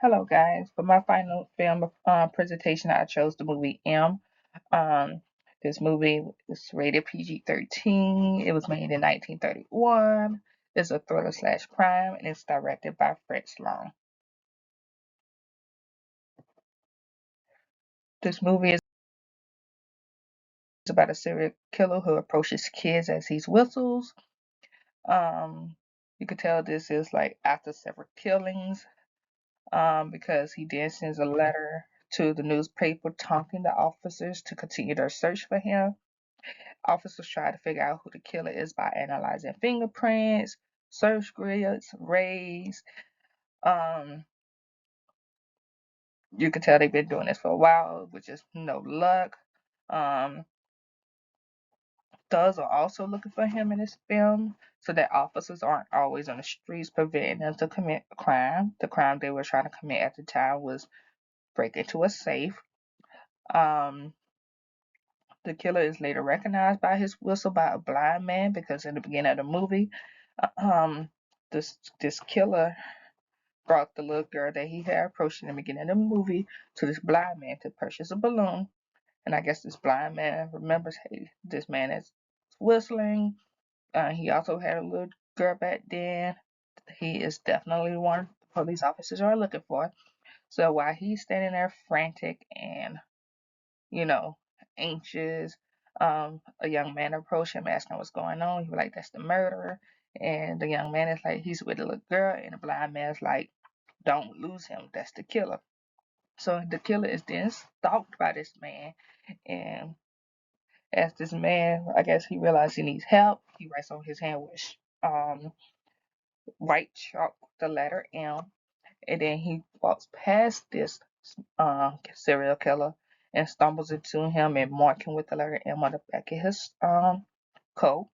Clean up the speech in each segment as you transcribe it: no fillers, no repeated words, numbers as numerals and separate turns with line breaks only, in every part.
Hello, guys. For my final film presentation, I chose the movie M. Um, this movie is rated PG-13. It was made in 1931. It's a thriller slash crime, and it's directed by Fritz Lang. This movie is about a serial killer who approaches kids as he whistles. Um, you could tell this is like after several killings, because he then sends a letter to the newspaper taunting the officers to continue their search for him. Officers try to figure out who the killer is by analyzing fingerprints, search grids, rays. Um, you can tell they've been doing this for a while, with just no luck. Um, Thugs are also looking for him in this film, so that officers aren't always on the streets preventing them to commit a crime. The crime they were trying to commit at the time was break into a safe. Um, The killer is later recognized by his whistle by a blind man because in the beginning of the movie, uh, um, this killer brought the little girl that he had approached in the beginning of the movie to this blind man to purchase a balloon. And I guess this blind man remembers, hey, this man is whistling. He also had a little girl back then. He is definitely one the police officers are looking for. So while he's standing there frantic and you know, anxious. A young man approached him asking what's going on. He was like, that's the murderer. And the young man is like, he's with a little girl. And the blind man is like, don't lose him. That's the killer. So the killer is then stalked by this man. And as this man, I guess he realized he needs help, he writes on his hand with white chalk the letter M. And then he walks past this serial killer and stumbles into him and mark him with the letter M on the back of his coat.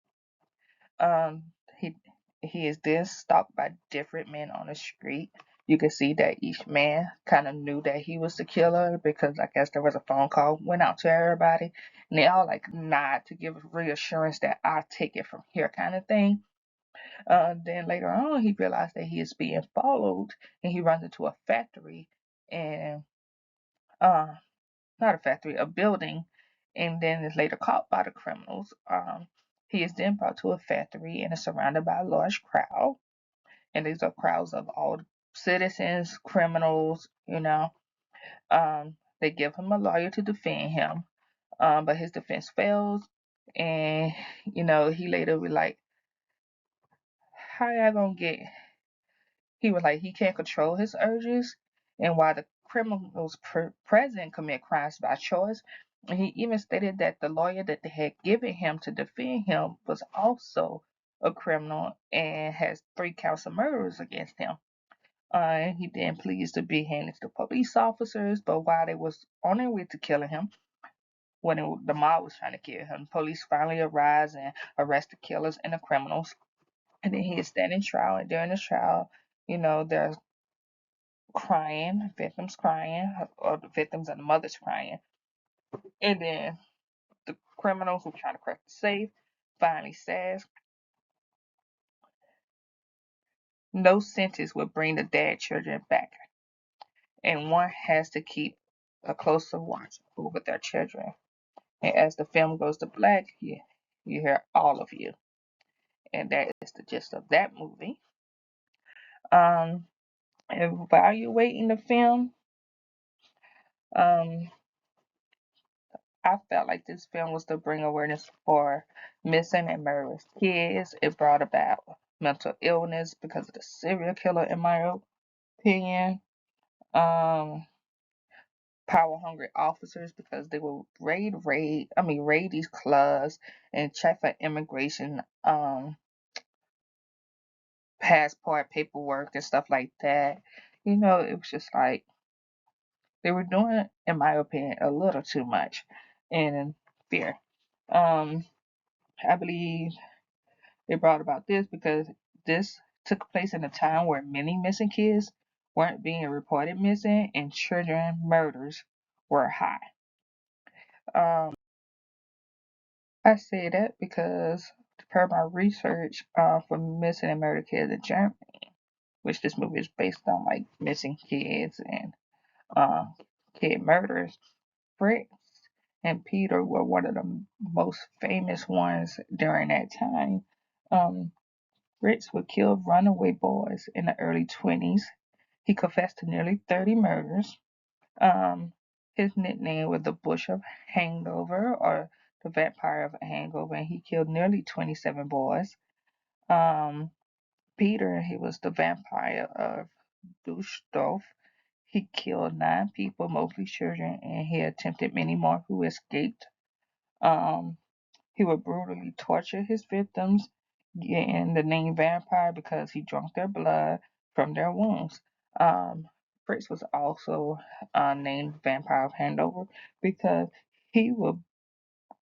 Um, he he is then stalked by different men on the street. You can see that each man kind of knew that he was the killer because I guess there was a phone call went out to everybody, and they all like nod to give reassurance that I'll take it from here kind of thing. Then later on, he realized that he is being followed, and he runs into a factory, and uh, not a factory, a building, and then is later caught by the criminals. He is then brought to a factory and is surrounded by a large crowd, and these are crowds of all citizens, criminals, They give him a lawyer to defend him, but his defense fails, and he later be like, "How y'all gonna get?" He was like, he can't control his urges, and while the criminals present commit crimes by choice, and he even stated that the lawyer that they had given him to defend him was also a criminal and has 3 counts of murders against him. And he then pleads to be handed to police officers, but while they was on their way to killing him, the mob was trying to kill him, police finally arrives and arrest the killers and the criminals. And then he is standing trial, and during the trial, there's victims crying, or the victims and the mothers crying. And then the criminal who trying to crack the safe finally says, no sentence will bring the dead children back, and one has to keep a closer watch over their children. And as the film goes to black, you hear all of you. And that is the gist of that movie. Um, Evaluating the film, um, I felt like this film was to bring awareness for missing and murderous kids. It brought about mental illness because of the serial killer, in my opinion. Um, Power hungry officers because they will raid these clubs and check for immigration, passport paperwork and stuff like that. It was just like they were doing, in my opinion, a little too much in fear. Um, I believe they brought about this because this took place in a time where many missing kids weren't being reported missing and children murders were high. Um, I say that because, per my research, for missing and murdered kids in Germany, which this movie is based on, like missing kids and uh, kid murders. Fritz and Peter were one of the most famous ones during that time. Um, Fritz would kill runaway boys in the early 20s. He confessed to nearly 30 murders. Um, his nickname was the Bush of Hangover or the Vampire of Hangover, and he killed nearly 27 boys. Um, Peter, he was the Vampire of Dusseldorf. He killed 9 people, mostly children, and he attempted many more who escaped. Um, he would brutally torture his victims, getting the name vampire because he drank their blood from their wounds. Fritz was also named Vampire of Handover because he would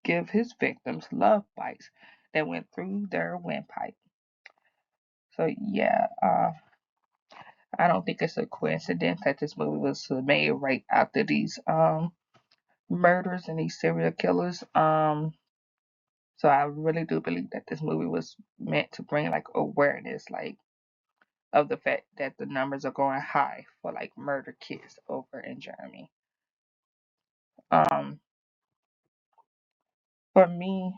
give his victims love bites that went through their windpipe. So yeah, I don't think it's a coincidence that this movie was made right after these murders and these serial killers. So I really do believe that this movie was meant to bring like awareness, like of the fact that the numbers are going high for like murder kits over in Germany. Um, for me,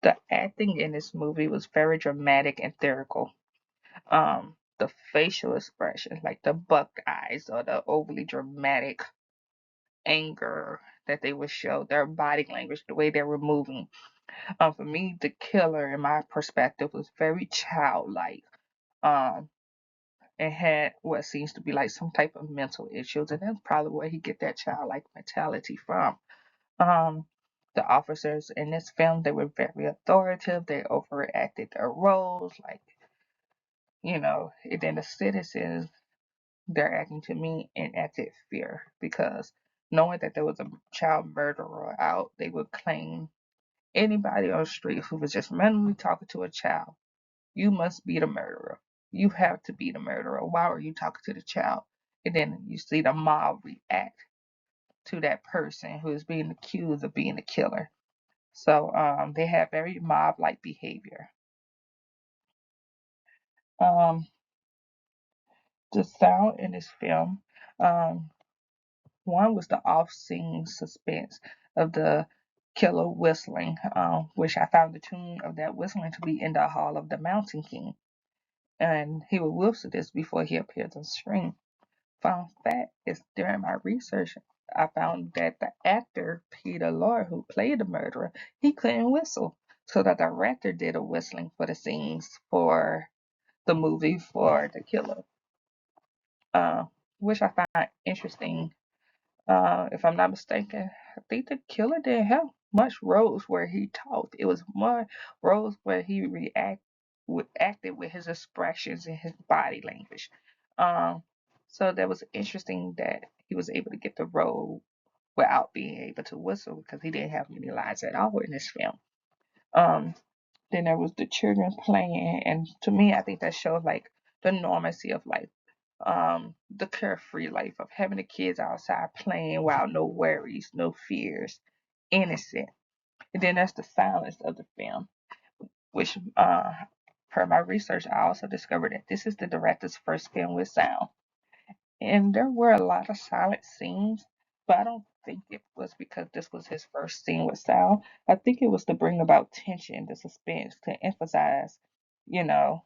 the acting in this movie was very dramatic and theatrical. The facial expressions, like the buck eyes or the overly dramatic anger that they would show, their body language, the way they were moving. For me, the killer, in my perspective, was very childlike. Um, and had what seems to be like some type of mental issues, and that's probably where he get that childlike mentality from. Um, the officers in this film, they were very authoritative. They overacted their roles, like and then the citizens, they're acting to me enacted fear because knowing that there was a child murderer out, they would claim anybody on the street who was just randomly talking to a child, you must be the murderer. You have to be the murderer. Why are you talking to the child? And then you see the mob react to that person who is being accused of being the killer. So they have very mob-like behavior. Um, the sound in this film, um, one was the off-scene suspense of the killer whistling, which I found the tune of that whistling to be in the Hall of the Mountain King. And he would whistle this before he appeared on screen. Fun fact is during my research, I found that the actor Peter Lorre, who played the murderer, he couldn't whistle. So the director did a whistling for the scenes for the movie for the killer, uh, which I find interesting. If I'm not mistaken, I think the killer didn't have much roles where he talked. It was more roles where he acted with his expressions and his body language. Um, so that was interesting that he was able to get the role without being able to whistle because he didn't have many lines at all in this film. Um, then there was the children playing, and to me, I think that showed like the normalcy of life, the carefree life of having the kids outside playing without no worries, no fears, innocent. And then there's the silence of the film, which, per my research, I also discovered that this is the director's first film with sound. And there were a lot of silent scenes, but I don't think it was because this was his first scene with sound. I think it was to bring about tension, the suspense, to emphasize, you know,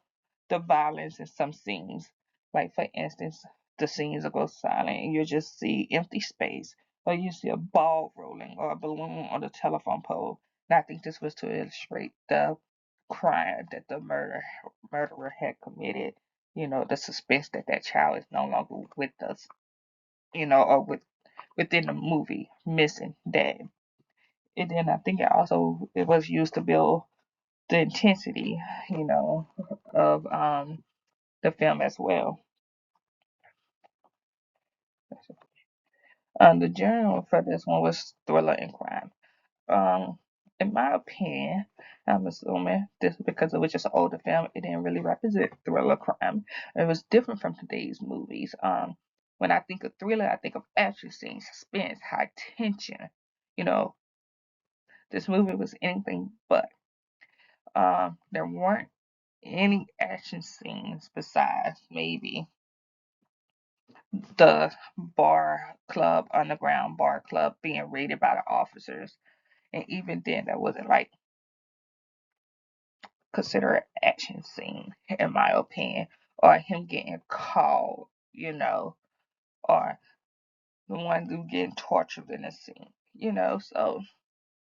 the violence in some scenes. Like for instance, the scenes will go silent and you just see empty space, or you see a ball rolling or a balloon on the telephone pole. And I think this was to illustrate the crime that the murderer had committed, the suspense that that child is no longer with us, or within the movie, missing dead. And then I think it was used to build the intensity, of the film as well. The genre for this one was thriller and crime. Um, in my opinion, I'm assuming this is because it was just an older film. It didn't really represent thriller crime. It was different from today's movies. When I think of thriller, I think of action scenes, suspense, high tension. You know, this movie was anything but. There weren't any action scenes besides maybe the underground bar club being raided by the officers. And even then, that wasn't like considered an action scene, in my opinion. Or him getting called, or the one who getting tortured in the scene. So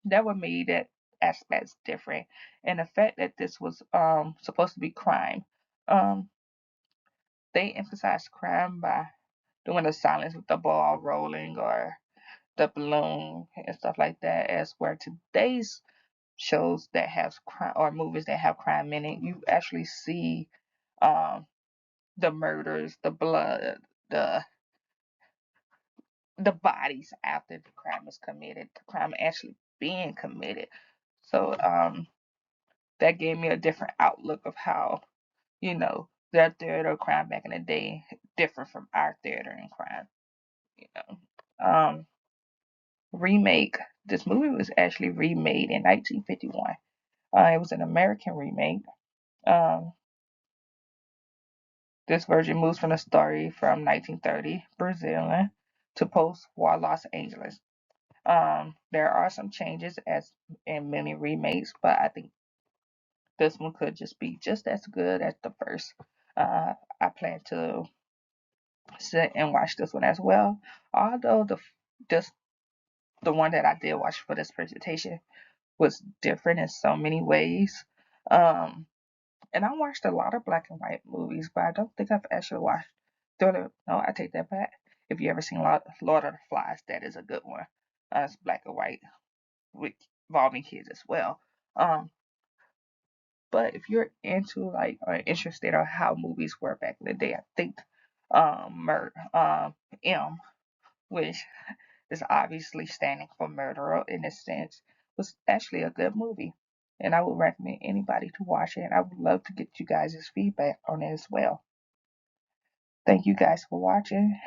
that would make that aspects different. And the fact that this was supposed to be crime, um, they emphasized crime by doing the silence with the ball rolling or the balloon and stuff like that, as where today's shows that have crime or movies that have crime in it, you actually see um the murders, the blood, the the bodies after the crime is committed, the crime actually being committed. So that gave me a different outlook of how, their theater of crime back in the day different from our theater in crime, you know. Remake. This movie was actually remade in 1951. It was an American remake. Um, this version moves from the story from 1930 Brazil to post-war Los Angeles. There are some changes as in many remakes, but I think this one could just be just as good as the first. I plan to sit and watch this one as well. Although this the one that I did watch for this presentation was different in so many ways. Um, and I watched a lot of black and white movies, but I don't think I've actually watched Thriller. No, I take that back. If you ever seen Lord of the Flies, that is a good one. It's black and white with involving kids as well. Um, but if you're into like or interested in how movies were back in the day, I think M, which is obviously standing for murderer in a sense, was actually a good movie. And I would recommend anybody to watch it. And I would love to get you guys' feedback on it as well. Thank you guys for watching.